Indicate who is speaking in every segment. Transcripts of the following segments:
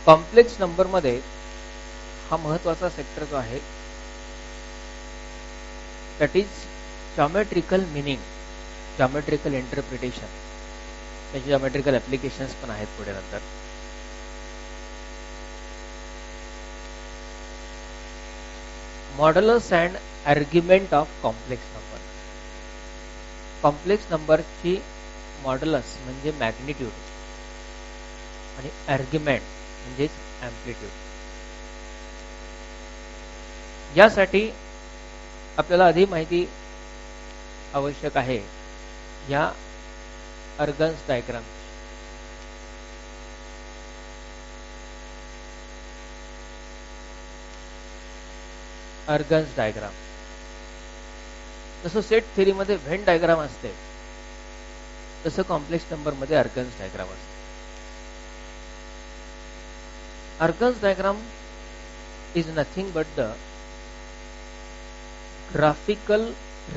Speaker 1: Complex number मध्ये हा महत्वाचा सेक्टर जो आहे that is geometrical meaning, geometrical interpretation. त्याचे जॉमेट्रिकल ऍप्लिकेशन्स पण आहेत पुढे नंतर. Modulus and argument of complex number. Complex नंबरची मॉड्युलस म्हणजे मॅग्निट्यूड आणि आर्ग्युमेंट म्हणजेच अँप्लिट्यूड. यासाठी आपल्याला आधी माहिती आवश्यक आहे या अर्गन्स डायग्राम. अर्गन्स डायग्राम जसं सेट थेरी मध्ये व्हेन डायग्राम असते तसं कॉम्प्लेक्स नंबर मध्ये अर्गन्स डायग्राम असते. Organs diagram is nothing but the graphical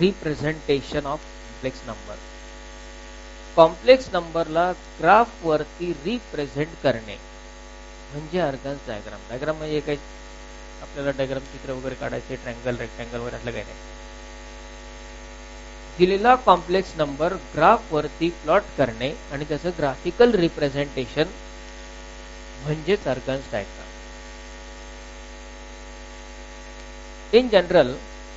Speaker 1: representation of complex number. Complex नंबरला ग्राफ वरती रिप्रेझेंट करणे म्हणजे अर्गन्स डायग्राम. डायग्राम म्हणजे काही आपल्याला डायग्राम चित्र वगैरे काढायचे, ट्रँगल रेक्टँगल वगैरे असलं काही नाही. दिलेला कॉम्प्लेक्स नंबर ग्राफ वरती प्लॉट करणे आणि त्याचं ग्राफिकल रिप्रेझेंटेशन म्हणजेच organs diagram. In general,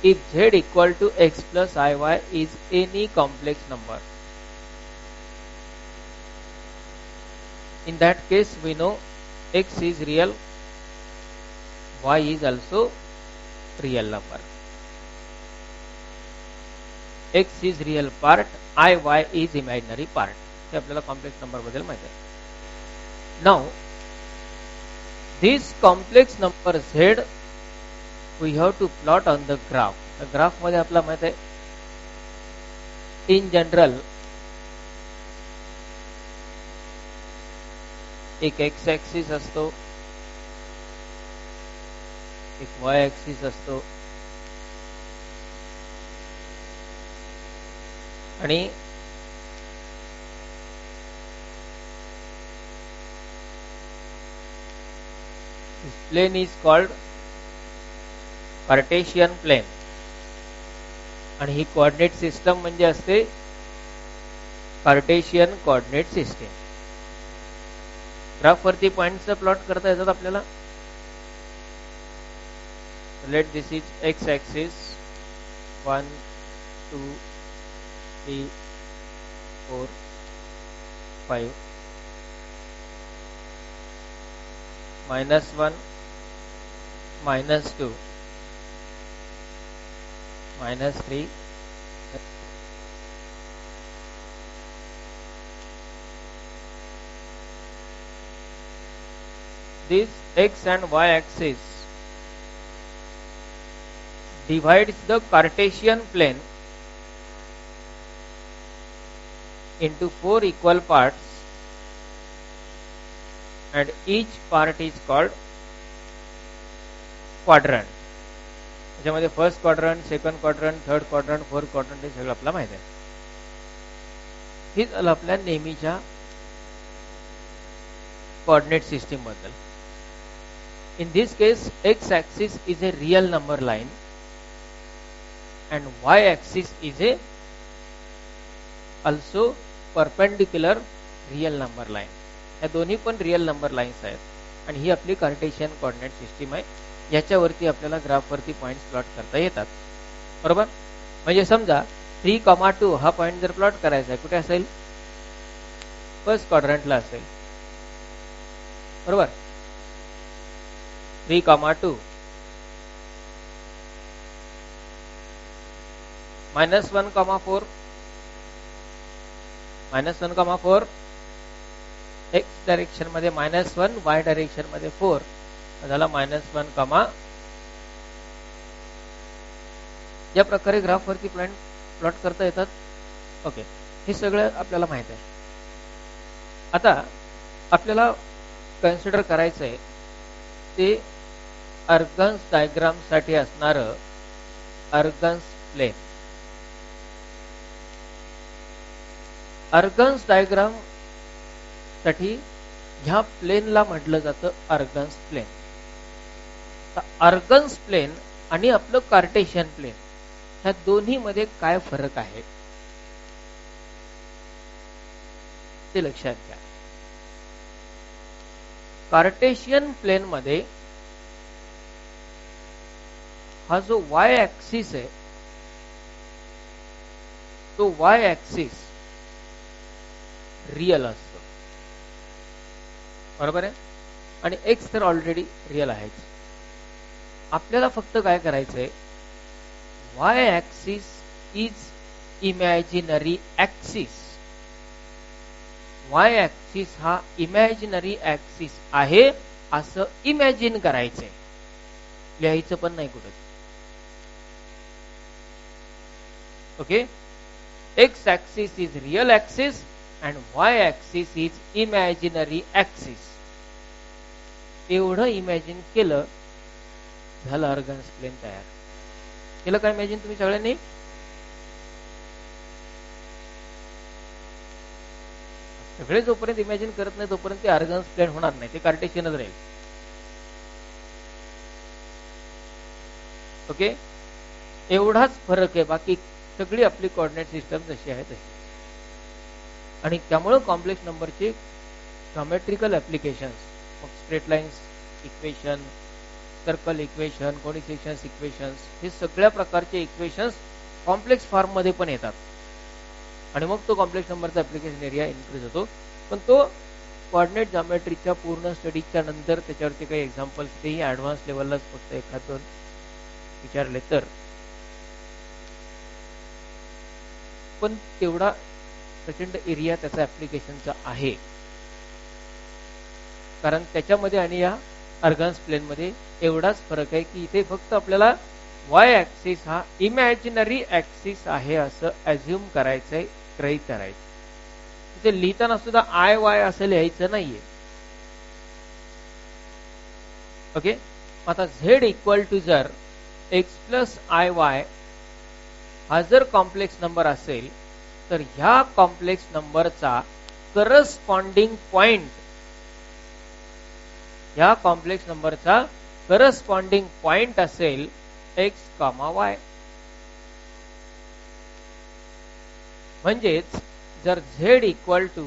Speaker 1: if z equal to x plus iy is any complex number, in that case we know x is real, y is also real number. x is real part, iy is imaginary part. हे आपल्याला complex number बद्दल माहिती आहे. Now, this complex number z we have to plot on the graph. Graph मध्ये आपला माहित आहे in general एक एक्स ऍक्सिस असतो, एक वाय ऍक्सिस असतो आणि plane is called Cartesian plane आणि ही कोऑर्डिनेट सिस्टम म्हणजे असते कार्टेशियन कोऑर्डिनेट सिस्टम. ग्राफ वरती पॉइंटचं प्लॉट करता येतात आपल्याला. Let this is x axis 1 2 3 4 5 -1 -2 -3 this x and y axis divides the Cartesian plane into 4 equal parts and each part is called quadrant. त्याच्यामध्ये first quadrant, second quadrant, third quadrant, fourth quadrant हे सगळं आपल्याला माहिती आहे. हे झालं आपल्या नेहमीच्या कोऑर्डिनेट सिस्टीम बद्दल. In this case x axis is a real number line and Y axis is a also perpendicular real number line. या दोन्ही पण रियल नंबर लाईन्स आहेत आणि ही आपली कार्टेशियन कोऑर्डिनेट सिस्टीम आहे. याच्यावरती आपल्याला ग्राफ वरती पॉइंट्स प्लॉट करता येतात. बरोबर. म्हणजे समजा 3,2 हा पॉइंट जर प्लॉट करायचा आहे कुठे असेल, फर्स्ट क्वाड्रंटला असेल. बरोबर. 3,2 -1,4 -1,4 एक्स डायरेक्शन मध्ये -1, वाय डायरेक्शन मध्ये 4 झाला -1, या प्रकारे ग्राफ वरती प्लॉट करता येतात. ओके, हे सगळं आपल्याला माहित आहे. आता आपल्याला कन्सिडर करायचंय ते अर्गन्स डायग्राम साठी असणारं अर्गन्स प्लेन. अर्गन्स डायग्राम साठी ह्या प्लेनला म्हटलं जातं अर्गन्स प्लेन. अर्गन्स प्लेन आणि आपलं कार्टेशियन प्लेन ह्या दोन्ही मध्ये काय फरक आहे ते लक्षात घ्या. कार्टेशियन प्लेन मध्ये हा जो वाय ऍक्सिस आहे तो वाय ऍक्सिस रियल असतो, बरोबर आहे, आणि एक्स तर ऑलरेडी रियल आहेच. आपल्याला फक्त काय करायचंय, Y axis is imaginary axis. Y axis हा इमॅजिनरी ऍक्सिस आहे असं इमॅजिन करायचंय, लिहायचं पण नाही कुठं. Okay, x axis is real axis and Y axis is imaginary axis. एवढं इमॅजिन केलं, झालं अर्गन्स प्लेन तयार. केलं काय इमॅजिन तुम्ही सगळ्यांनी? सगळे जोपर्यंत इमॅजिन करत नाही तोपर्यंत ते अर्गन्स प्लेन होणार नाही, ते कार्टेशियनच राहील. ओके, एवढाच फरक आहे, बाकी सगळी आपली कोऑर्डिनेट सिस्टम जशी आहे तशी. आणि त्यामुळे कॉम्प्लेक्स नंबरचे जॉमेट्रिकल ऍप्लिकेशन्स, मग straight lines equation, circle equation, conic sections equations, हे सगळ्या प्रकारचे इक्वेशन्स कॉम्प्लेक्स फॉर्म मध्ये पण येतात. आणि मग तो कॉम्प्लेक्स नंबरचा ऍप्लिकेशन एरिया इन्क्रीज होतो. पण तो कोऑर्डिनेट जॉमेट्रीच्या पूर्ण स्टडीच्या नंतर त्याच्यावरती काही एक्झाम्पल्स, तेही ऍडव्हान्स लेवललाच फक्त एखाद दोन विचारले तर. पण तेवढा प्रचंड एरिया त्याचा ऍप्लिकेशनचा आहे, कारण त्याच्यामध्ये आणि या अर्गन्स प्लेन मध्ये एवढाच फरक आहे की इथे फक्त आपल्याला वाय ऍक्सिस हा इमॅजिनरी ऍक्सिस आहे असं अज्युम करायचंय, गृहीत करायचं. तिथे लिहिताना सुद्धा आय वाय असं लिहायचं नाहीये. ओके, आता झेड इक्वल टू जर एक्स प्लस आय वाय हा जर कॉम्प्लेक्स नंबर असेल तर ह्या कॉम्प्लेक्स नंबरचा करस्पॉन्डिंग पॉइंट, ह्या कॉम्प्लेक्स नंबरचा करस्पॉन्डिंग पॉइंट असेल एक्स कॉमा वाय. म्हणजेच जर Z equal to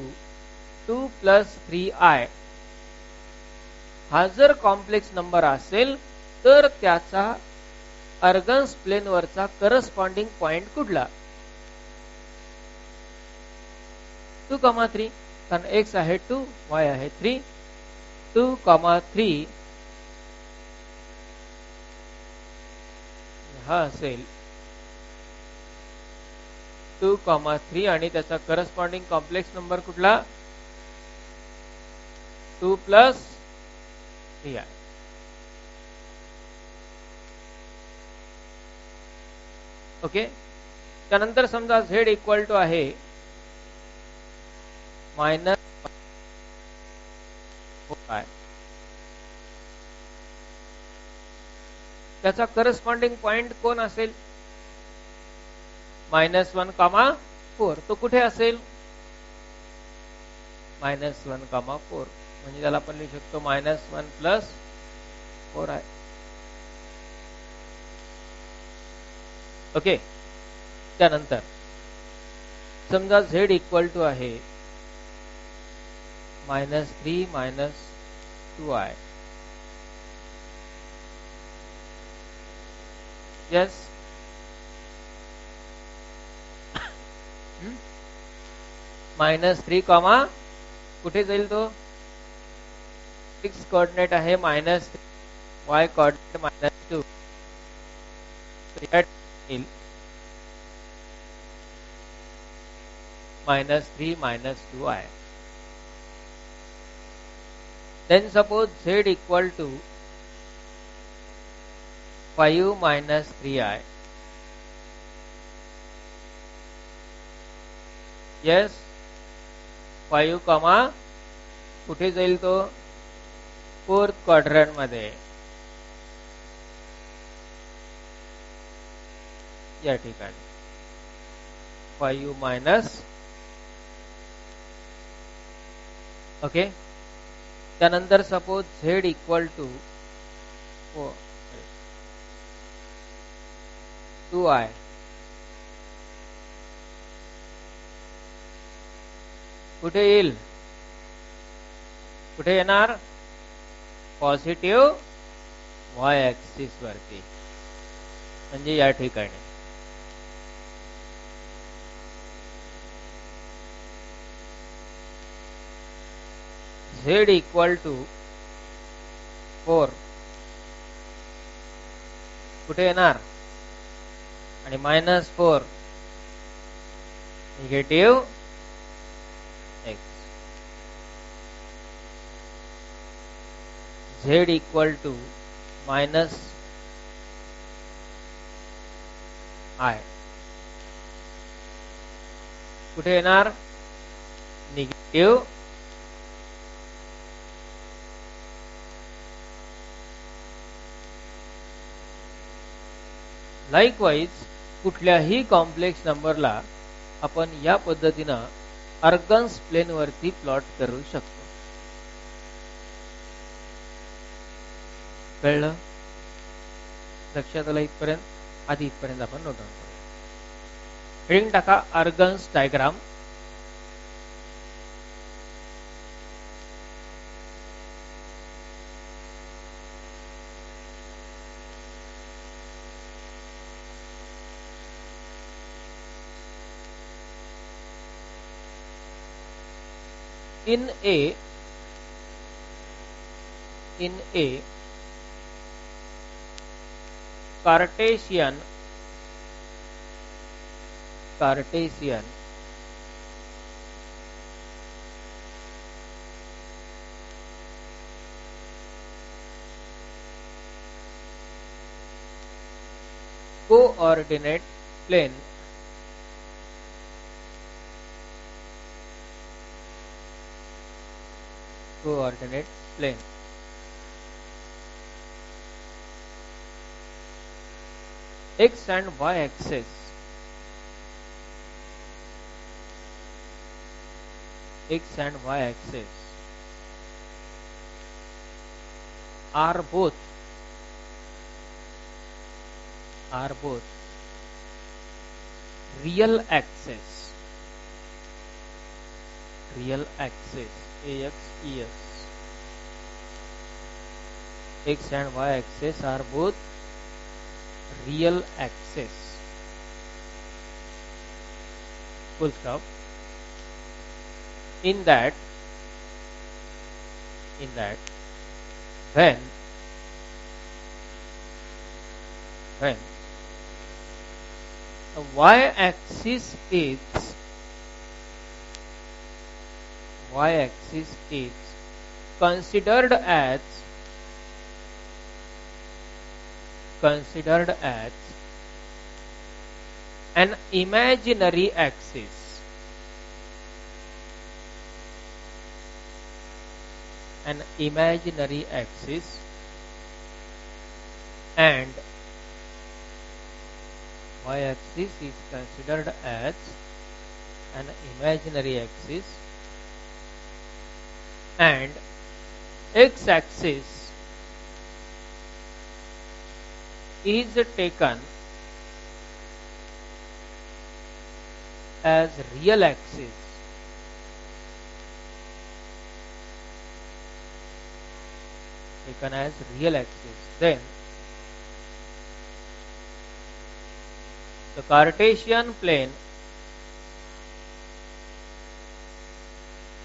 Speaker 1: 2 plus 3i हा जर कॉम्प्लेक्स नंबर असेल तर त्याचा अर्गन्स प्लेन वरचा करस्पॉन्डिंग पॉइंट कुठला? 2,3, कारण एक्स आहे 2, वाय आहे 3. 2,3 हा असेल 2,3 आणि त्याचा करस्पॉन्डिंग कॉम्प्लेक्स नंबर कुठला? 2 प्लस 3i. ओके, त्यानंतर समजा झेड इक्वल टू आहे मायनस काय, त्याचा करस्पॉन्डिंग पॉइंट कोण असेल? -1,4. तो कुठे असेल? -1,4. म्हणजे त्याला आपण लिहू शकतो -1 प्लस 4i. ओके, त्यानंतर समजा झेड इक्वल टू आहे -3 -2i. यस, -3 कॉमा कुठे जाईल तो? एक्स कोऑर्डिनेट आहे -3, वाय कोऑर्डिनेट -2. येईल -3 -2i. Then suppose z equal to 5 -3i. Yes, 5 comma कुठे जाईल तो? फोर्थ क्वाड्रंट मध्ये, या ठिकाणी 5 मायनस. ओके, त्यानंतर suppose z equal to 2i, कुठे येईल, कुठे येणार, पॉझिटिव्ह वाय ऍक्सिस वरती, म्हणजे या ठिकाणी. z इक्वल टू 4 कुठे येणार, आणि -4 negative x. z equal to -i कुठे येणार, निगेटिव्ह लाईकवाईज कुठल्याही कॉम्प्लेक्स नंबरला आपण या पद्धतीनं अर्गन्स प्लेन वरती प्लॉट करू शकतो. कळलं, लक्षात आलं इथपर्यंत. आधी इथपर्यंत आपण नोट डाऊन करू. हेडिंग टाका organs diagram. in a Cartesian coordinate plane x and y axis are both real axis AXES. X and y axis are both real axis. Full stop. In that when the y-axis is considered as an imaginary axis, and y-axis is considered as an imaginary axis, and x-axis is taken as real axis. Then the Cartesian plane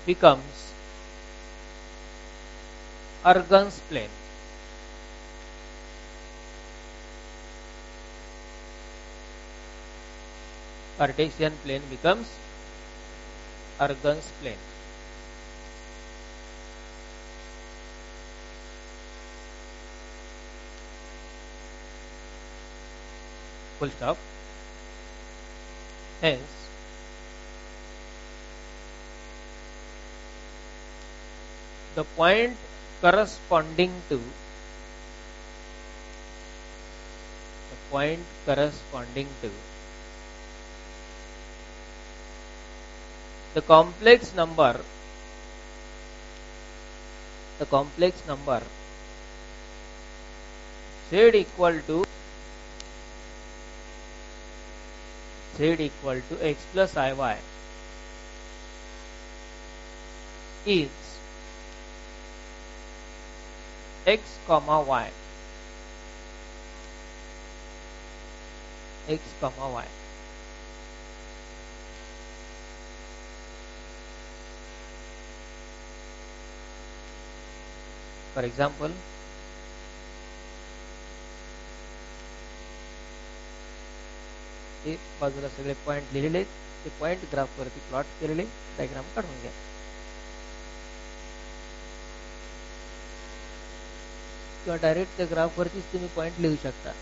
Speaker 1: becomes Argand's plane. Cartesian plane becomes Argand's plane. Full stop. Hence, the point corresponding to the complex number the complex number z equal to x plus iy is x comma y, x comma y. For example, एक बाजूला सगळे point लिहिलेले आहेत, ते point graph वरती plot केलेले diagram काढून घ्या किंवा डायरेक्ट त्या ग्राफ वरतीच तुम्ही पॉइंट लिहू शकता.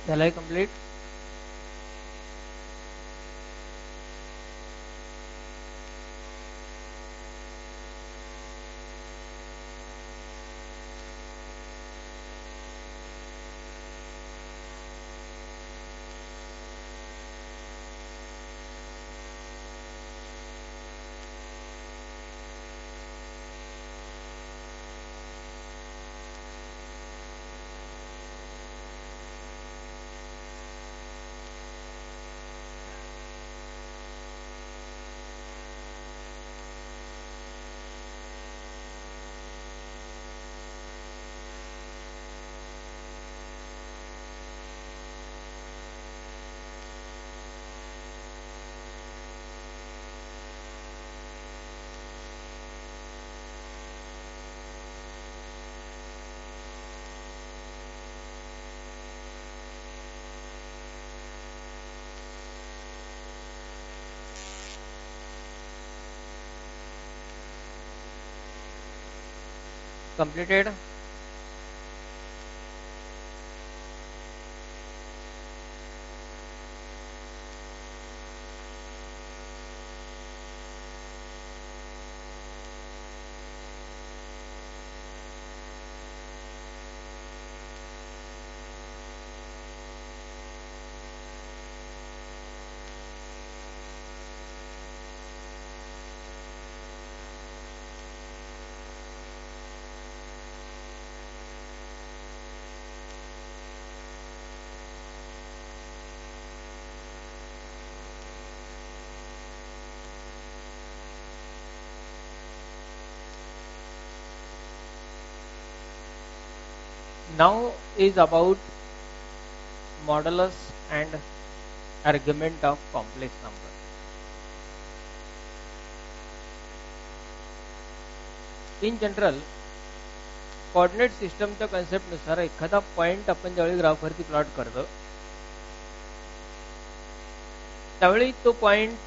Speaker 1: झालाय complete. Completed. Now is about modulus and argument of complex number. In general, coordinate सिस्टमच्या कन्सेप्टनुसार एखादा पॉइंट आपण ज्यावेळी ग्राफवरती प्लॉट करतो त्यावेळी तो पॉइंट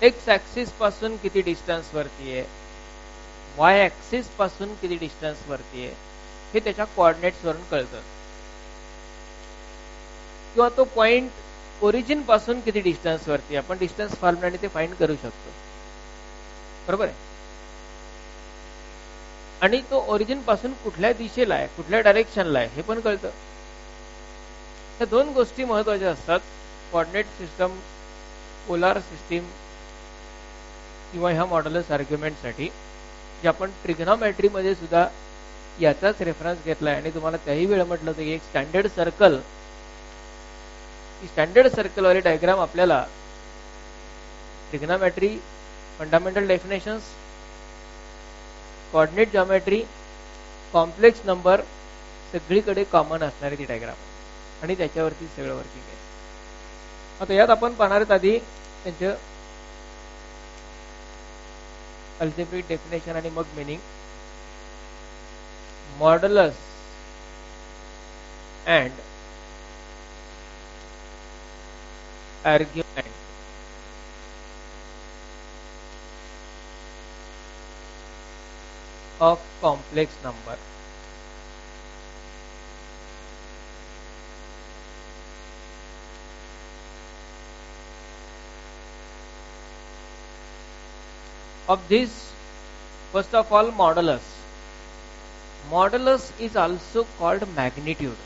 Speaker 1: एक्स ऍक्सिस पासून किती डिस्टन्स वरती आहे, वाय ऍक्सिस पासून किती डिस्टन्स वरती आहे हे त्याच्या कोऑर्डिनेट्स वरून कळतं. किंवा तो पॉइंट ओरिजिन पासून किती डिस्टन्स वरती आहे, आपण डिस्टन्स फॉर्म्युलाने ते फाइंड करू शकतो. बरोबर आहे. आणि तो ओरिजिन पासून कुठल्या दिशेला आहे, कुठल्या डायरेक्शनला आहे हे पण कळतं. ह्या दोन गोष्टी महत्वाच्या असतात कोऑर्डिनेट सिस्टम, पोलार सिस्टीम किंवा ह्या मॉड्युलस आर्ग्युमेंटसाठी, जे आपण ट्रिग्नोमेट्री मध्ये सुद्धा याचाच रेफरन्स घेतलाय. आणि तुम्हाला त्याही वेळ म्हटलं होतं की एक स्टँडर्ड सर्कल, ही स्टँडर्ड सर्कलवाली डायग्राम आपल्याला trigonometry, fundamental definitions, coordinate geometry, complex number सगळीकडे कॉमन असणारी ती डायग्राम आणि त्याच्यावरती सगळं वर्किंग आहे. आता यात आपण पाहणार आहोत आधी त्यांचं अल्जेब्रिक डेफिनेशन आणि मग meaning. Modulus and argument of complex number. Of this, first of all, modulus. Modulus is also called magnitude.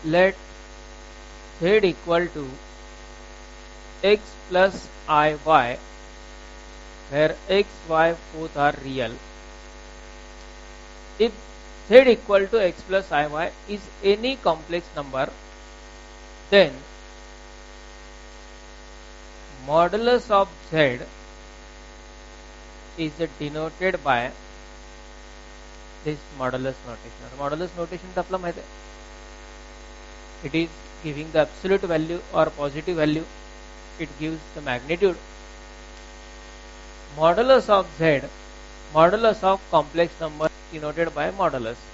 Speaker 1: Let z equal to x plus iy, where x, y both are real. If z equal to x plus iy is any complex number, then modulus of z is denoted by this modulus notation. Modulus notation तर आपला माहिती आहे. It is giving the absolute value or positive value. It gives the magnitude. Modulus of z, modulus of complex number denoted by modulus.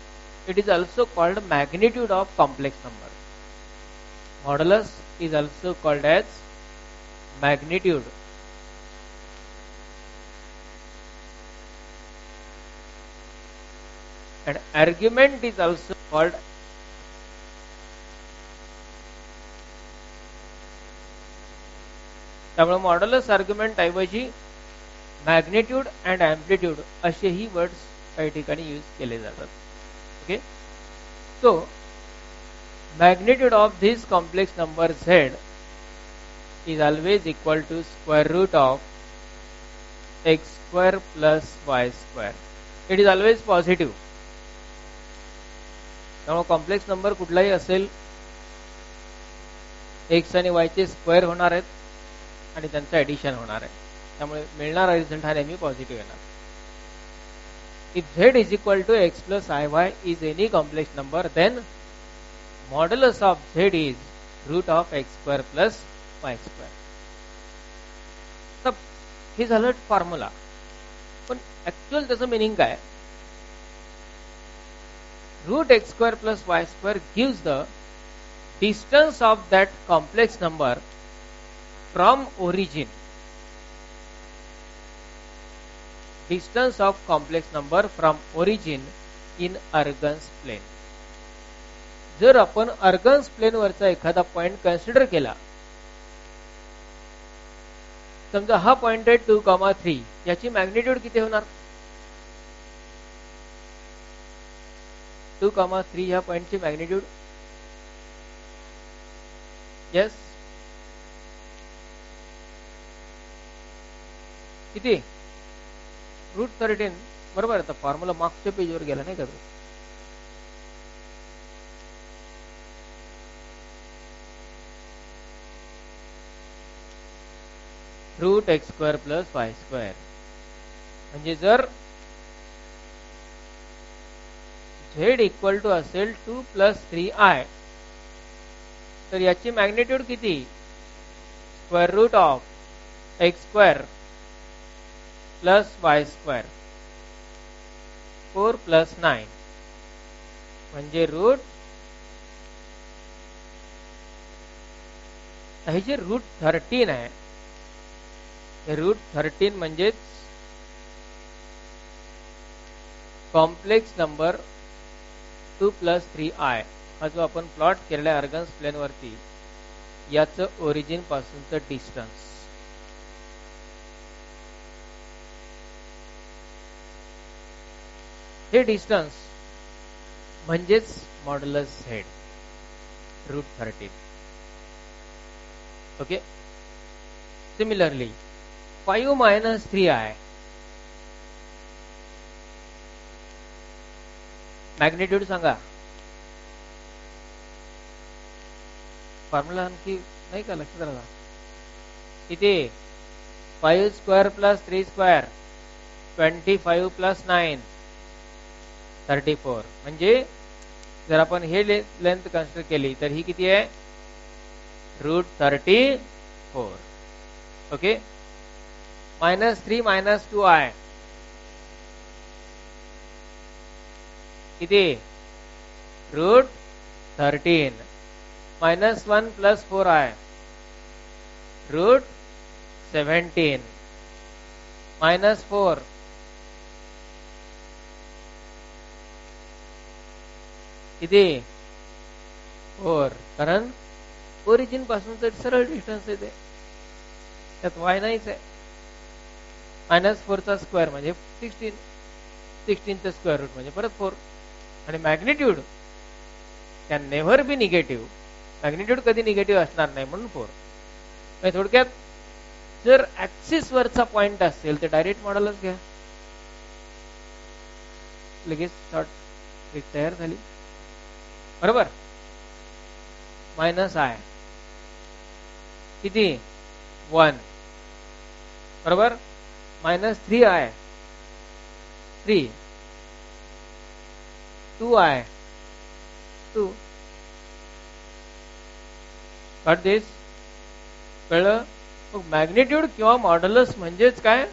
Speaker 1: It is also called magnitude of complex number. Modulus is also called as magnitude. And argument is also called त्यामुळे modulus argument ऐवजी magnitude and amplitude असेही words काही ठिकाणी use केले जातात. Okay, so magnitude of this complex number z is always equal to square root of x square plus y square. It is always positive. त्यामुळे complex number कुठलाही असेल x आणि y चे स्क्वेअर होणार आहेत आणि त्यांचं ऍडिशन होणार आहे. त्यामुळे मिळणारा रिझल्ट हा नेहमी पॉझिटिव्ह येणार. If z is equal to x plus iy is any complex number, then modulus of z is root of x square plus y square. तर हे झालं फॉर्म्युला. पण ऍक्च्युअल त्याचं मिनिंग काय? root x square plus y square gives the distance of that complex number from origin. Distance of complex number from origin in Argand's plane. जर आपण organs plain वरचा एखादा पॉइंट कन्सिडर केला, समजा हा पॉइंट आहे 2,3, याची मॅग्निट्यूड किती होणार? 2,3 ह्या पॉइंटची मॅग्निट्यूड, यस किती? √13. बरोबर. आता फॉर्म्युला मागच्या पेजवर गेला नाही का? Root x square plus y square. म्हणजे जर z इक्वल टू असेल 2 प्लस 3i, तर याची मॅग्निट्यूड किती? Square root of x square plus y square 4 plus 9 म्हणजे रूट, हे जे रूट 13 आहे, हे रूट 13 म्हणजेच कॉम्प्लेक्स नंबर 2 प्लस 3i हा जो आपण प्लॉट केलेला अर्गन्स प्लेन वरती, याचं ओरिजिन पासूनचं डिस्टन्स. हे डिस्टन्स म्हणजेच modulus z root 13. Okay. Similarly 5 minus 3i magnitude सांगा. फॉर्म्युला आणखी नाही का लक्षात राहा. किती? 5 स्क्वेअर प्लस 3 स्क्वेअर 25 प्लस 9 34. म्हणजे जर आपण हे लेंथ कन्सिडर केली तर ही किती आहे? Route 34. Okay. Minus 3 minus 2i किती? Root 13. Minus 1 plus 4i root 17. Minus 4 किती? 4. कारण ओरिजिन पासूनचं सरळ डिस्टन्स आहे, त्यात वाय नाहीच आहे. मायनस 4 चा स्क्वेअर म्हणजे 16. 16 चा स्क्वेअर रूट म्हणजे परत 4. आणि magnitude can never B negative. Magnitude कधी निगेटिव्ह असणार नाही म्हणून 4. म्हणजे थोडक्यात जर ऍक्सिस वरचा पॉइंट असेल तर डायरेक्ट मॉडेलच घ्या, लगेच शॉर्ट ट्रिक तयार झाली. बरोबर. मायनस आय किती? 1. बरोबर. Minus 3i 3. 2i 2. गॉट दिस? कळलं? मग मॅग्निट्यूड किंवा मॉड्युलस म्हणजेच काय?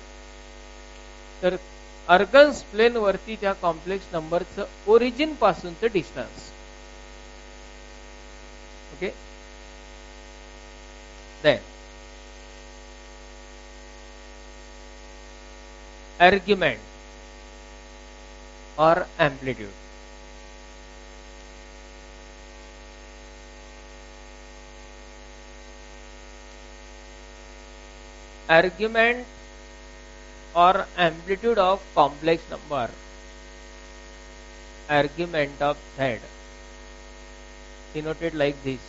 Speaker 1: तर अर्गन्स प्लेन वरती त्या कॉम्प्लेक्स नंबरचं ओरिजिन पासूनचं distance. Okay. Then argument or amplitude. Argument or amplitude of complex number. Argument of z denoted like this,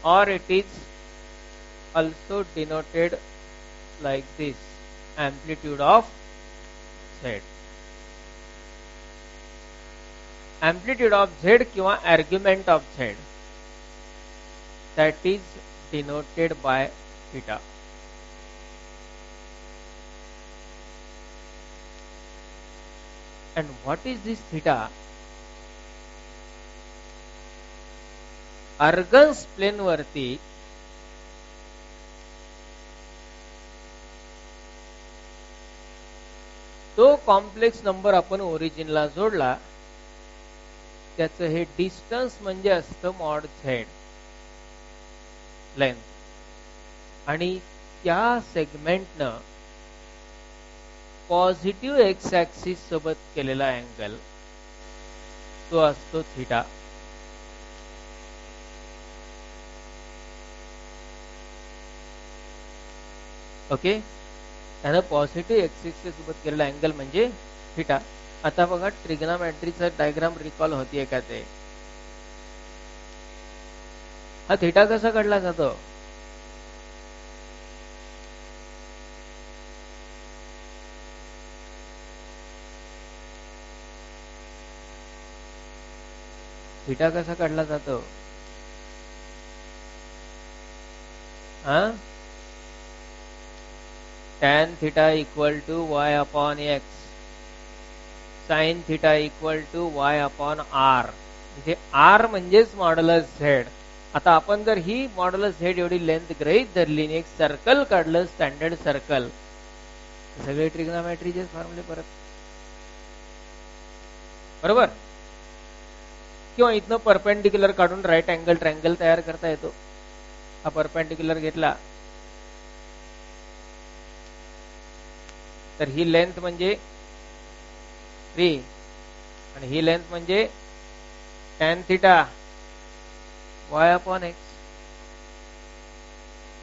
Speaker 1: or it is also denoted like this, amplitude of z. Amplitude of z किंवा argument of z, that is denoted by theta. And what is this theta? Argand's plane वरती तो complex number आपण ओरिजिनला जोडला, त्याचं हे distance म्हणजे असतं mod Z length. आणि त्या सेगमेंटनं पॉझिटिव्ह एक्स ऍक्सिस सोबत केलेला अँगल तो असतो थीटा. ओके. त्यानं पॉझिटिव्ह एक्सिस सोबत केलेला अँगल म्हणजे थीटा. आता बघा ट्रिग्नोमेट्रीचा डायग्राम रिकॉल होतीये का ते? हा थीटा कसा काढला जातो? थीटा कसा काढला जातो? हा tan theta equal to y upon x, sin theta equal to y upon r. इथे r म्हणजेच मॉड्युलस z. आता आपण जर ही मॉड्युलस z एवढी लेंथ गृहीत धरली आणि एक सर्कल काढलं, स्टँडर्ड सर्कल, सगळे ट्रिग्नोमेट्रीचे फॉर्म्युले परत, बरोबर. किंवा इथनं परपेंडिक्युलर काढून राईट अँगल ट्रायंगल तयार करता येतो. हा परपेंडिक्युलर घेतला तर ही लेंथ म्हणजे 3 आणि ही लेंथ म्हणजे tan theta y upon x,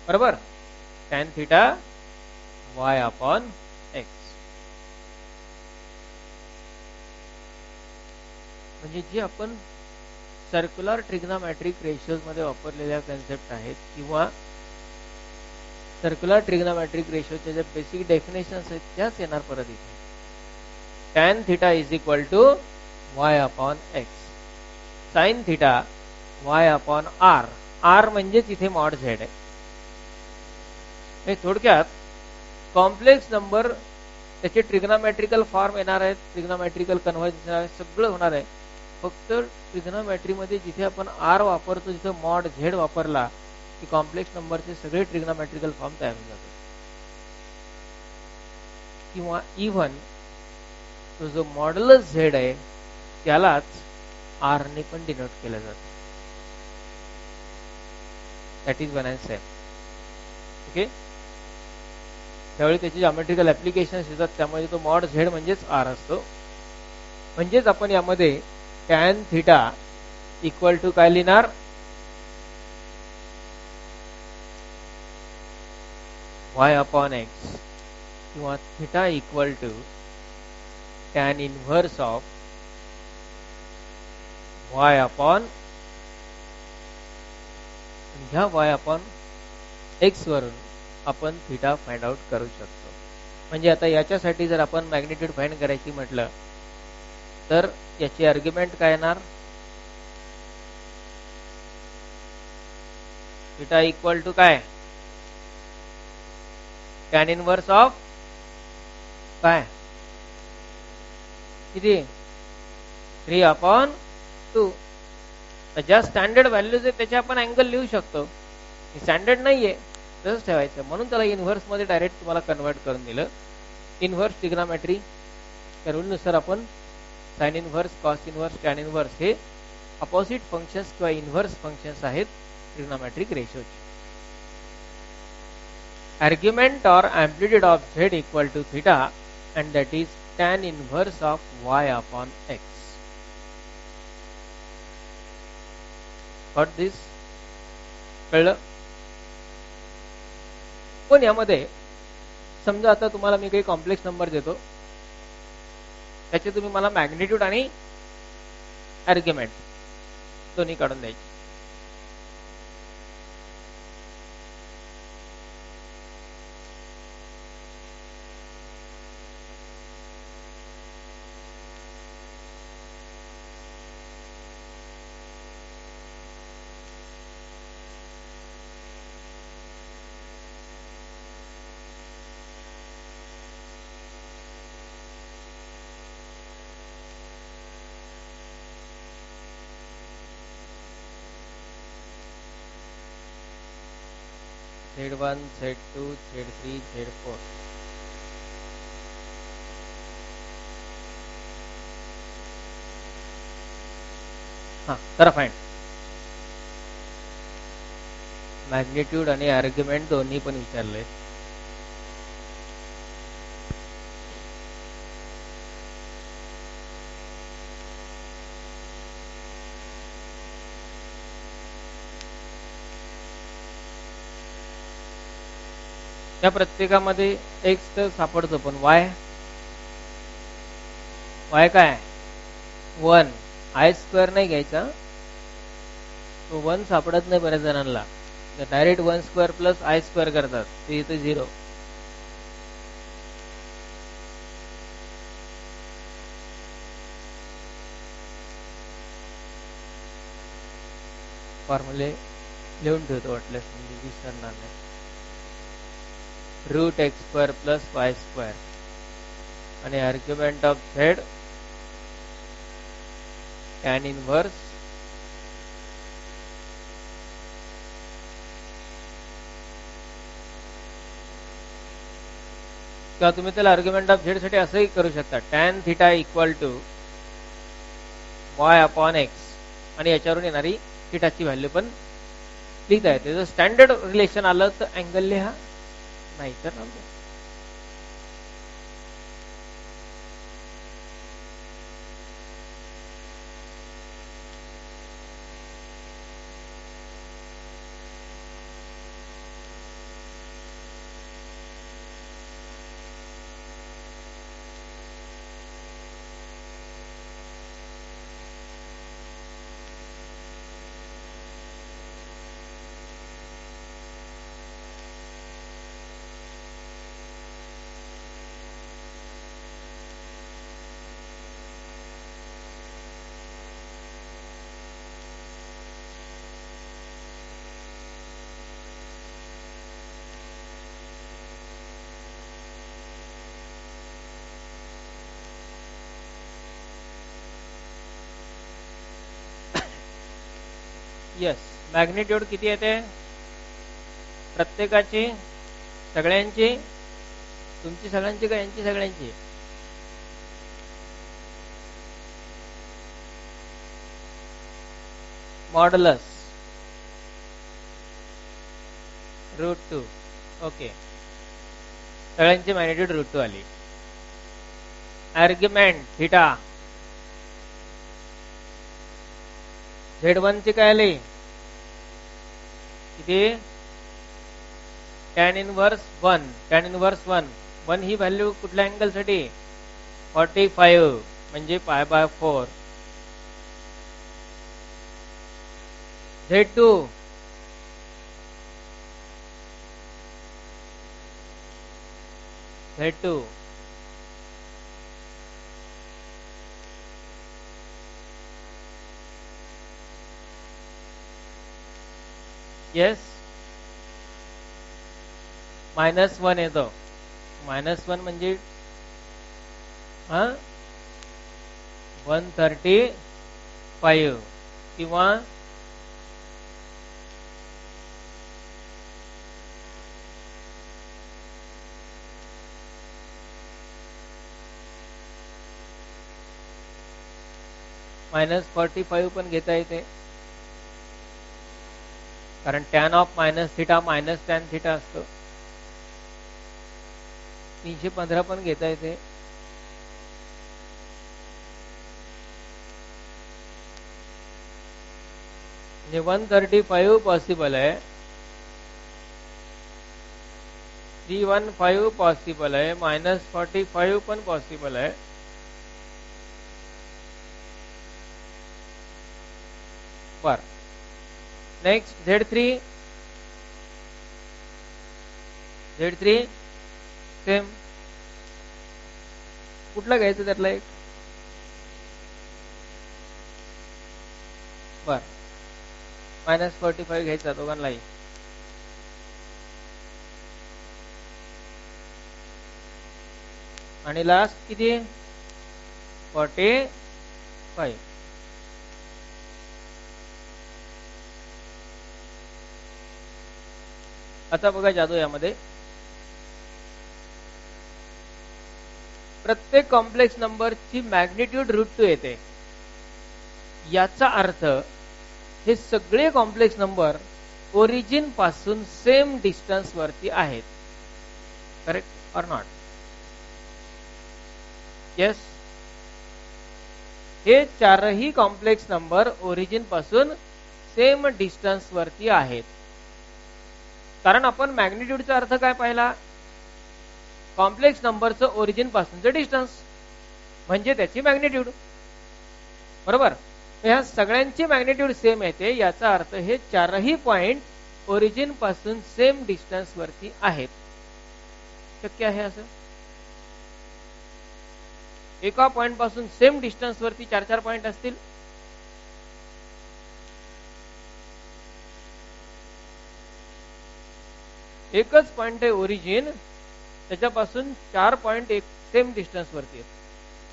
Speaker 1: बरोबर. tan theta y upon x म्हणजे जे आपण सर्क्युलर ट्रिग्नोमेट्रिक रेशियोज मध्ये वापरलेल्या कन्सेप्ट आहेत किंवा सर्क्युलर ट्रिग्नोमेट्रिक रेशियोचे जे बेसिक डेफिनेशन्स आहेत त्याच येणार परत इथे. tan theta is equal to y upon x, sin theta y upon r. r म्हणजेच इथे मॉड z आहे. थोडक्यात कॉम्प्लेक्स नंबर त्याचे ट्रिग्नोमेट्रिकल फॉर्म येणार आहेत, ट्रिग्नोमेट्रिकल कन्व्हर्जन सगळं होणार आहे. फक्त ट्रिग्नोमेट्री मध्ये जिथे आपण r वापरतो, जिथे मॉड z वापरला की कॉम्प्लेक्स नंबरचे सगळे ट्रिग्नोमेट्रिकल फॉर्म तयार होऊन जातात. किंवा इव्हन तो जो मॉड्युलस z आहे त्यालाच r ने पण डिनोट केलं जातं. That is one and same. Okay, त्यावेळी त्याची जॉमेट्रिकल ऍप्लिकेशन्स येतात, त्यामुळे तो मॉड z म्हणजेच r असतो. म्हणजेच आपण यामध्ये tan थीटा इक्वल टू काय लिहिणार, y अपॉन x किंवा theta equal to tan inverse of y upon, ह्या y अपॉन x वरून आपण थीटा फाइंड आउट करू शकतो. म्हणजे आता याच्यासाठी जर आपण मॅग्निट्यूड फाइंड करायची म्हटलं तर याची आर्ग्युमेंट काय येणार, थीटा इक्वल टू काय, tan इनव्हर्स ऑफ काय, किती, 3 अपॉन 2. ज्या स्टँडर्ड व्हॅल्यूज आहेत त्याचे आपण अँगल लिहू शकतो. स्टँडर्ड नाहीये तसंच ठेवायचं, म्हणून त्याला इनव्हर्स मध्ये डायरेक्ट तुम्हाला कन्वर्ट करून दिलं. इनव्हर्स ट्रिग्नोमेट्री त्या रूलनुसार आपण sine inverse, cos inverse, tan inverse हे अपोजिट फंक्शन्स किंवा इनव्हर्स फंक्शन्स आहेत ट्रिग्नोमेट्रिक रेशियोचे. Argument or amplitude of z equal to theta and that is tan inverse of y upon x. Got this? कळलं? पण यामध्ये समजा आता तुम्हाला मी काही कॉम्प्लेक्स नंबर देतो, त्याचे तुम्ही मला मॅग्निट्यूड आणि आर्ग्युमेंट दोन्ही काढून द्यायचे. Z1, Z2, Z3, Z4. हाँ, करा फाइंड. मॅग्निट्यूड आणि आर्ग्युमेंट दोन्ही पण विचारले. त्या प्रत्येकामध्ये x तर सापडतो, पण y काय 1, आय स्क्वेअर नाही घ्यायचा, तो 1 सापडत नाही बऱ्याच जणांना. Direct 1 square plus I square करतात, ते इथे 0. फॉर्म्युले लिहून ठेवतो वाटल्यास, म्हणजे विसरणार नाही. Root x square plus y square आणि argument of z tan inverse किंवा तुम्ही त्याला आर्ग्युमेंट ऑफ झेड साठी असंही करू शकता, tan theta equal to y upon x आणि याच्यावरून येणारी थिटाची व्हॅल्यू पण लिहिता येते. जर स्टँडर्ड रिलेशन आलं तर अँगल लिहा, नाही तर येस. मॅग्निट्यूड किती येते प्रत्येकाची? सगळ्यांची? तुमची सगळ्यांची का यांची सगळ्यांची? मॉड्युलस √2. ओके, सगळ्यांची मॅग्निट्यूड √2 आली. आर्ग्युमेंट थिटा Z1 ची काय आली? किती? Tan inverse 1. टॅन इनव्हर्स 1 ही व्हॅल्यू कुठल्या अँगल साठी? 45 म्हणजे π/4. Z2 येस -1 येतो. -1 म्हणजे 135 किंवा -45 पण घेता येते, कारण tan of minus theta minus tan theta असतो. 315 पण घेता येते. म्हणजे 135 पॉसिबल आहे, 315 पॉसिबल आहे, -45 पण पॉसिबल आहे. बर, नेक्स्ट Z3 सेम. कुठला घ्यायचं त्यातला एक? बर, -45 घ्यायचा दोघांनाही. आणि लास्ट किती? 45. आता बघा जादू, यामध्ये प्रत्येक कॉम्प्लेक्स नंबरची मॅग्निट्यूड √2 येते. याचा अर्थ हे सगळे कॉम्प्लेक्स नंबर ओरिजिन पासून सेम डिस्टन्स वरती आहेत. Correct or not? येस, हे चारही कॉम्प्लेक्स नंबर ओरिजिन पासून सेम डिस्टन्स वरती आहेत. कारण आपण मॅग्निट्यूडचा अर्थ काय पाहिला? कॉम्प्लेक्स नंबरचं ओरिजिन पासूनचं डिस्टन्स म्हणजे त्याची मॅग्निट्यूड, बरोबर? ह्या सगळ्यांची मॅग्निट्यूड सेम येते. याचा अर्थ हे चारही पॉइंट ओरिजिन पासून सेम डिस्टन्स वरती आहेत. शक्य आहे असं? एका पॉइंट पासून सेम डिस्टन्स वरती 4 पॉइंट असतील? एकच पॉइंट आहे ओरिजिन, त्याच्यापासून 4.1 सेम डिस्टन्स वरती आहेत.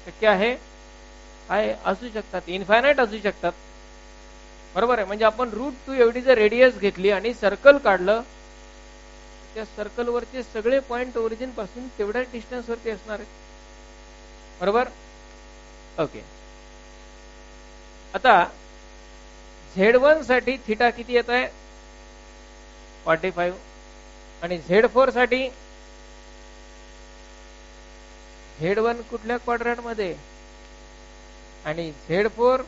Speaker 1: शक्य आहे? आहे, असू शकतात, इन्फायनाईट असू शकतात. बरोबर आहे. म्हणजे आपण √2 एवढी जर रेडियस घेतली आणि सर्कल काढलं, त्या सर्कल वरचे सगळे पॉइंट ओरिजिन पासून तेवढ्याच डिस्टन्स वरती असणार आहेत. बरोबर. ओके. आता Z1 साठी थिटा किती येत आहे? 45. आणि Z4 साठी Z1 कुठल्या क्वाड्रंट मध्ये आणि Z4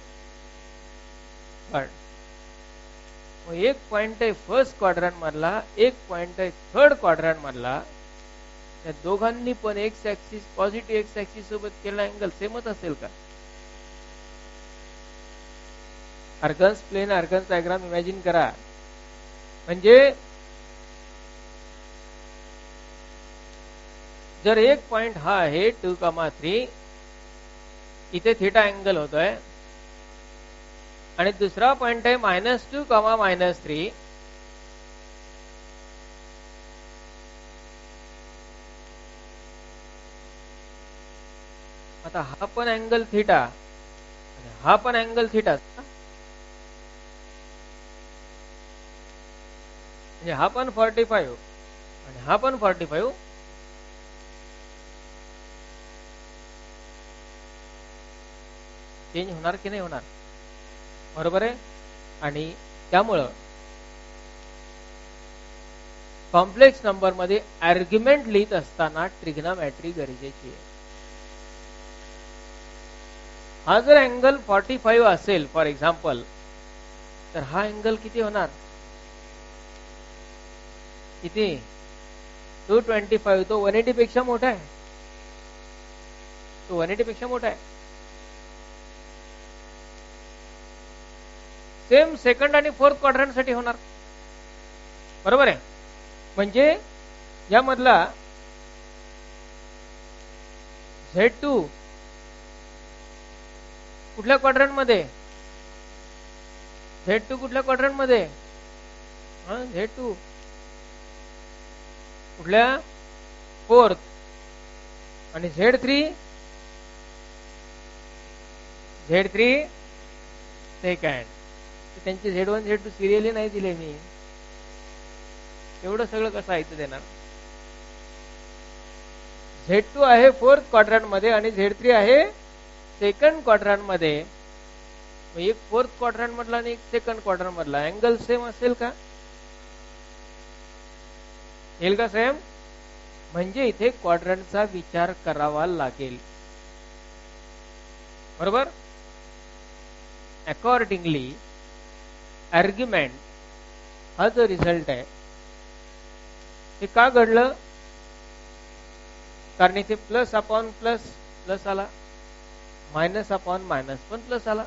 Speaker 1: एक पॉइंट आहे फर्स्ट क्वाड्रंट मधला, एक पॉइंट आहे थर्ड क्वाड्रंट मधला. त्या दोघांनी पण x axis positive x axis सोबत केला अँगल सेमच असेल का? Argand's plane Argand's diagram imagine करा. म्हणजे जर एक पॉइंट हा आहे 2,3, इथे थिटा अँगल होतोय, आणि दुसरा पॉइंट आहे -2, -3. आता हा पण अँगल थिटा आणि हा पण अँगल थिटा, म्हणजे हा पण 45 आणि हा पण 45. चेंज होणार की नाही होणार? बरोबर आहे. आणि त्यामुळं कॉम्प्लेक्स नंबर मध्ये आर्ग्युमेंट लिहित असताना ट्रिग्नोमेट्री गरजेची आहे. हा जर अँगल 45 असेल फॉर एक्झाम्पल, तर हा अँगल किती होणार? किती? 225. तो 180 पेक्षा मोठा आहे. तो 180 पेक्षा मोठा आहे. सेम सेकंड आणि फोर्थ क्वाड्रंट साठी होणार. बरोबर आहे. म्हणजे यामधला Z2 कुठल्या क्वाड्रंट मध्ये? Z2 कुठल्या क्वाड्रंट मध्ये? Z2 कुठल्या? फोर्थ. आणि Z3 सेकंड. त्यांची Z1 Z2 सिरियली नाही दिले मी. एवढं सगळं कसं ऐकू देणार? Z2 आहे फोर्थ क्वाड्रंट मध्ये आणि Z3 आहे सेकंड क्वाड्रंट मध्ये. एक फोर्थ क्वाड्रंट मधला आणि एक सेकंड क्वाड्रंट मधला अँगल सेम असेल का? येईल का सेम? म्हणजे इथे क्वाड्रंटचा विचार करावा लागेल. बरोबर. अकॉर्डिंगली आर्ग्युमेंट हा जो रिझल्ट आहे ते का घडलं? कारण इथे प्लस अपॉन प्लस प्लस आला, मायनस अपॉन मायनस पण प्लस आला.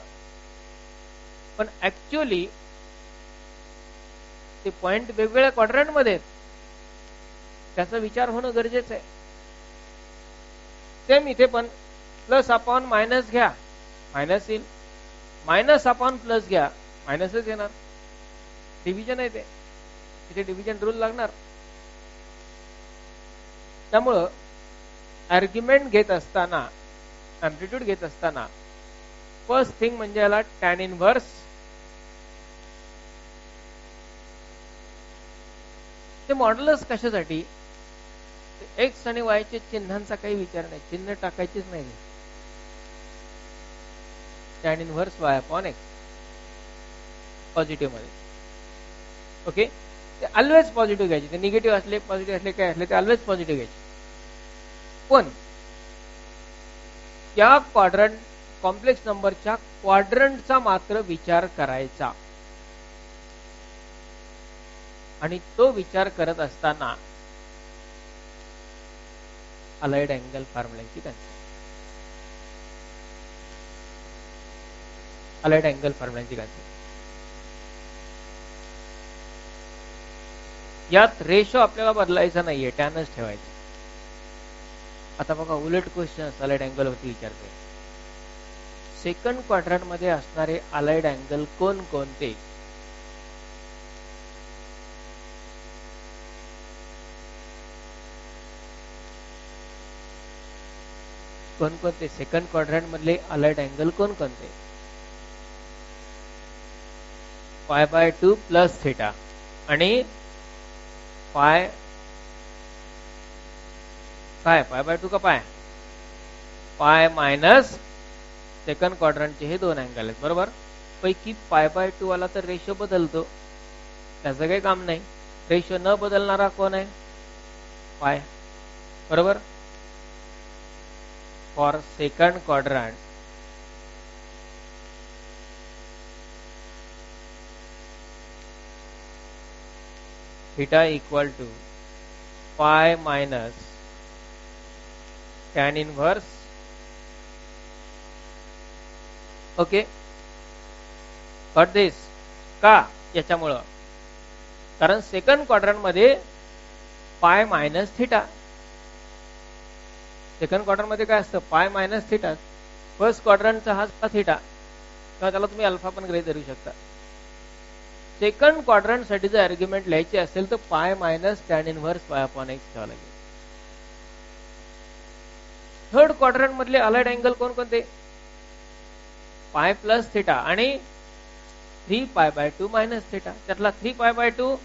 Speaker 1: पण ऍक्च्युअली ते पॉइंट वेगवेगळ्या क्वाड्रंट मध्ये आहेत, त्याचा विचार होणं गरजेचं आहे. सेम इथे पण प्लस अपॉन मायनस घ्या, मायनस येईल. मायनस अपॉन प्लस घ्या, मायनसच येणार. डिव्हिजन आहे ते, इथे डिव्हिजन रूल लागणार. त्यामुळं आर्ग्युमेंट घेत असताना, अँप्लिट्यूड घेत असताना फर्स्ट थिंग म्हणजे याला टॅन इनव्हर्स. ते मॉड्युलस कशासाठी? एक्स आणि वाय चे चिन्हांचा काही विचार नाही, चिन्ह टाकायचेच नाही. Tan inverse y upon x positive मध्ये. ओके. ते ऑलवेज पॉझिटिव्ह घ्यायचे. ते निगेटिव्ह असले पॉझिटिव्ह असले काय असले ते ऑलवेज पॉझिटिव्ह घ्यायचे. पण त्या क्वाड्रंट कॉम्प्लेक्स नंबरच्या क्वाड्रंटचा मात्र विचार करायचा. आणि तो विचार करत असताना अलाइड अँगल फॉर्म्युलाची कन्सेप्ट, अलाइड अँगल फॉर्म्युलाची कन्सेप्ट. यात रेशो आपल्याला बदलायचा नाहीये, टॅनच ठेवायचं. आता बघा उलट क्वेश्चन अलाइड अँगल वरती विचारते. सेकंड क्वाड्रंट मध्ये असणारे अलाइड अँगल कोण कोणते? कोणकोणते सेकंड क्वाड्रंट मधले अलाइड अँगल कोणकोणते? π/2 प्लस थिटा आणि पाय काय π/2 का पाय पाय मायनस सेकंड क्वाड्रंटचे हे दोन अँगल आहेत बरोबर. पैकी π/2 वाला तर रेशो बदलतो, त्याचं काही काम नाही. रेशो न बदलणारा कोण आहे? पाय बरोबर. For second quadrant theta equal to pi minus tan inverse. Okay, got this. का? याच्यामुळं कारण सेकंड क्वाड्रंट मध्ये पाय मायनस थिटा. सेकंड क्वाड्रंट मध्ये काय असतं? पाय मायनस थिटा. फर्स्ट क्वाड्रंटचा हा थिटा, किंवा त्याला तुम्ही अल्फा पण गृहीत धरू शकता. सेकंड क्वाड्रंट साठी जर आर्ग्युमेंट लिहायची असेल तर pi minus tan inverse pi upon x ठेवावं लागेल. थर्ड क्वाड्रंट मधले अलाइड अँगल कोणकोणते? पाय प्लस थिटा आणि 3π/2 मायनस थिटा. त्यातला 3π/2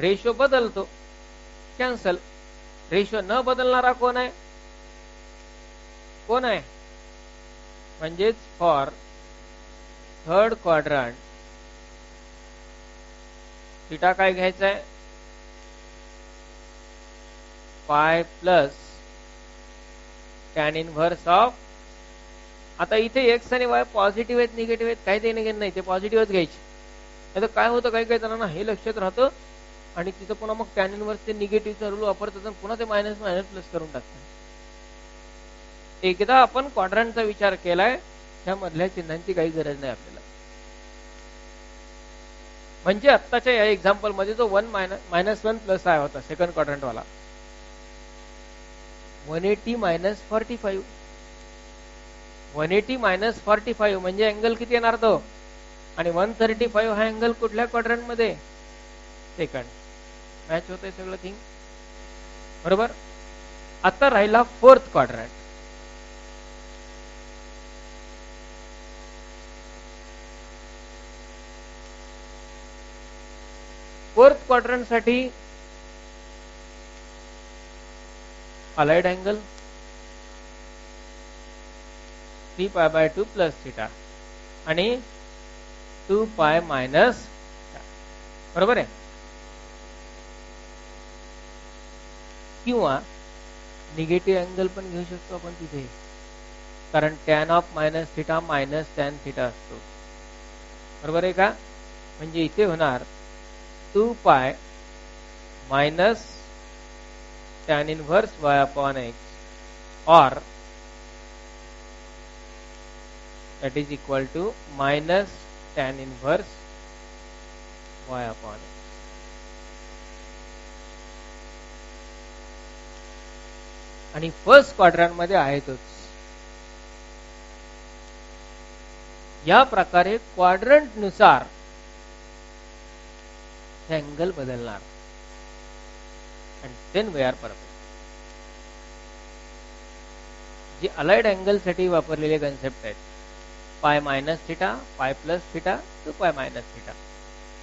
Speaker 1: रेशो बदलतो, कॅन्सल. रेशो न बदलणारा कोण आहे? कोण आहे? म्हणजेच फॉर थर्ड क्वाड्रंट थिटा काय घ्यायचा आहे? पाय प्लस टॅन इनव्हर्स ऑफ. आता इथे एक्स आणि वाय पॉझिटिव्ह आहेत निगेटिव्ह आहेत काही ते नाही, ते पॉझिटिव्हच घ्यायचे. आता काय होतं काही काही जणांना हे लक्षात राहतं आणि तिथं पुन्हा मग टॅन इनव्हर्स ते निगेटिव्हचा रूल वापरतात आणि पुन्हा ते मायनस मायनस प्लस करून टाकतात. एकदा आपण क्वाड्रंटचा विचार केलाय त्या मधल्या चिन्हांची काही गरज नाही आपल्याला. म्हणजे आत्ताच्या या एक्झाम्पल मध्ये जो -1 प्लस आय होता सेकंड क्वाड्रंट वाला 180 - 45. 180 - 45 म्हणजे अँगल किती येणार तो? आणि 135 हा अँगल कुठल्या क्वाड्रंट मध्ये? सेकंड. मॅच होतंय सगळं थिंग बरोबर. आता राहिला फोर्थ क्वाड्रंट. फोर्थ क्वाड्रंट साठी अलाइड अँगल 3π/2 प्लस थिटा आणि 2π मायनस बरोबर आहे. किंवा निगेटिव्ह अँगल पण घेऊ शकतो आपण तिथे, कारण tan of minus theta minus tan theta असतो बरोबर आहे का. म्हणजे इथे होणार 2π minus tan inverse y upon x or that is equal to minus tan inverse y upon x. आणि फर्स्ट क्वाड्रंट मध्ये आहे तोच. या प्रकारे क्वाड्रंट नुसार अँगल बदलणार and then we are perfect. जे अलाइड अँगल साठी वापरलेले कन्सेप्ट आहेत pi minus theta, pi plus theta, 2π minus theta.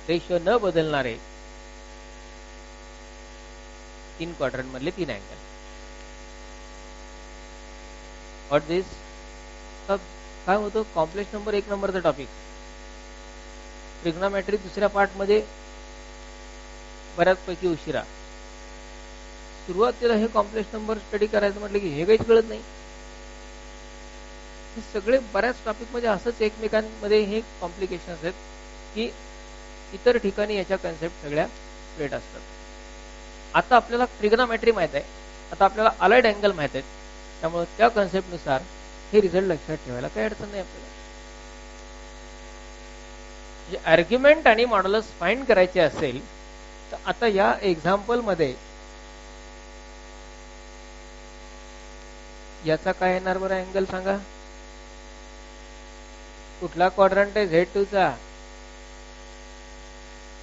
Speaker 1: Ratio न बदलणारे तीन क्वाड्रंट मधले तीन अँगल. व्हॉट दिस? काय होतं? कॉम्प्लेक्स नंबर 1 नंबरचा टॉपिक. ट्रिग्नोमेट्री दुसऱ्या पार्ट मध्ये बऱ्याचपैकी उशिरा. सुरुवातीला हे कॉम्प्लेक्स नंबर स्टडी करायचं म्हटलं की हे काहीच कळत नाही. हे सगळे बऱ्याच टॉपिक मध्ये असंच एकमेकांमध्ये हे कॉम्प्लिकेशन्स आहेत की इतर ठिकाणी याच्या कन्सेप्ट सगळ्या वेट असतात. आता आपल्याला ट्रिग्नोमेट्री माहित आहे, आता आपल्याला अलाइड अँगल माहित आहेत, त्यामुळे त्या कन्सेप्ट नुसार हे रिझल्ट लक्षात ठेवायला काही अडचण नाही आपल्याला. म्हणजे आर्ग्युमेंट आणि मॉड्युलस फाइंड करायचे असेल तर आता या एक्झाम्पल मध्ये याचा काय येणार बरं अँगल सांगा? कुठला क्वाड्रंट आहे? Z2 चा.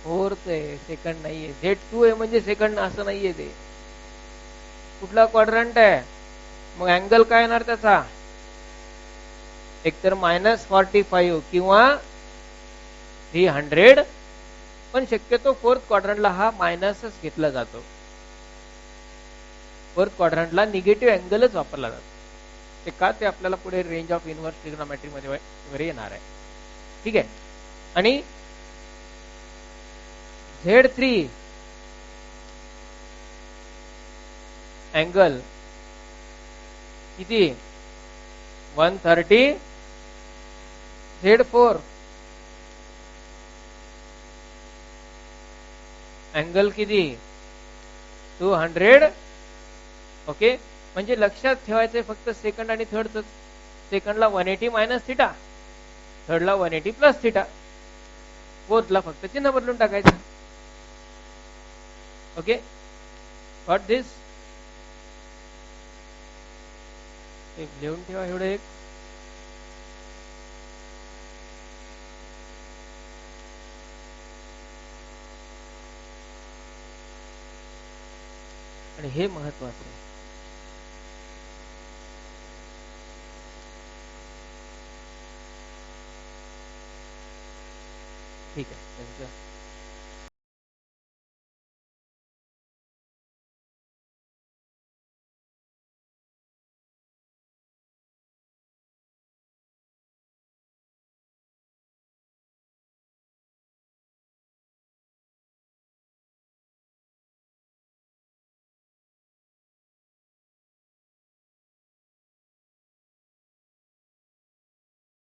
Speaker 1: फोर्थ आहे, सेकंड नाहीये. Z2 आहे म्हणजे सेकंड असं नाहीये. ते कुठला क्वाड्रंट आहे? मग अँगल काय येणार त्याचा, एकतर -45 किंवा 300, पण शक्यतो फोर्थ क्वाड्रंटला हा मायनसच घेतला जातो. फोर्थ क्वाड्रंटला निगेटिव्ह अँगलच वापरला जातो. ते का, ते आपल्याला पुढे रेंज ऑफ इनव्हर्स ट्रिग्नोमेट्री मध्ये वगैरे येणार आहे. ठीक आहे. आणि Z3 अँगल किती, 130. Z4 अँगल किती, 200. ओके. म्हणजे लक्षात ठेवायचे फक्त सेकंड आणि थर्ड. सेकंडला 180 मायनस थिटा, थर्डला 180 प्लस थिटा, फोर्थला फक्त चिन्ह बदलून टाकायचं. Okay, got this. लिहून ठेवा एवढं एक. आणि हे महत्वाचं आहे. ठीक आहे.